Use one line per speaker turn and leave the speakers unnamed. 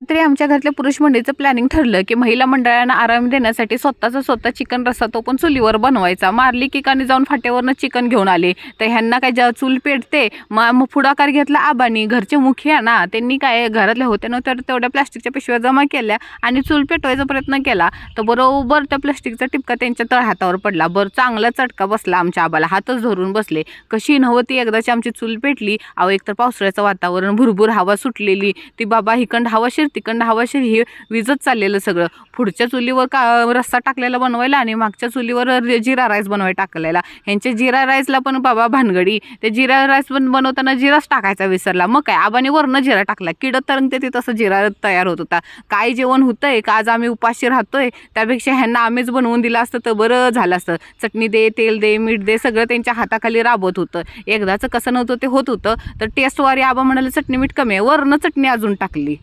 तरी आमच्या घरातल्या पुरुष मंडळीचं प्लॅनिंग ठरलं की महिला मंडळांना आराम देण्यासाठी स्वतः चिकन रस्सा तो पण चुलीवर बनवायचा. मारली की कानी जाऊन फाट्यावरनं चिकन घेऊन आले. तर ह्यांना काय जेव्हा चूल पेटते मग पुढाकार घेतला आबांनी, घरचे मुखिया ना, त्यांनी काय घरातल्या होत्या नव्हत्या तेवढ्या प्लास्टिकच्या पिशव्या जमा केल्या आणि चूल पेटवायचा प्रयत्न केला. तर बरोबर त्या प्लास्टिकचा टिपका त्यांच्या तळहातावर पडला. बरं चांगला चटका बसला आमच्या आबाला, हातच धरून बसले. कशी नव्हती एकदाची आमची चूल पेटली. अहो एकतर पावसाळ्याचं वातावरण, भुरभुर हवा सुटलेली, ती बाबा हिकंड हवा शिर तिकंड हवाशीर हे विजत चाललेलं सगळं. पुढच्या चुलीवर रस्सा टाकलेला बनवायला आणि मागच्या चुलीवर जिरा राईस बनवायला टाकलेला. ह्यांच्या जिरा राईसला पण बाबा भानगडी. ते जिरा राईस पण बनवताना जिराच टाकायचा विसरला. मग काय आबाने वरनं जिरा टाकला. किडत तरंगते ते तसं जिरा तयार होत होता. काय जेवण होतंय का आज आम्ही उपाशी राहतोय, त्यापेक्षा ह्यांना आम्हीच बनवून दिलं असतं तर बरं झालं असतं. चटणी दे, तेल दे, मीठ दे, सगळं त्यांच्या हाताखाली राबत होतं. एकदाचं कसं नव्हतं ते होत होतं. तर टेस्टवारी आबा म्हणाले चटणी मीठ कमी आहे, वरनं चटणी अजून टाकली.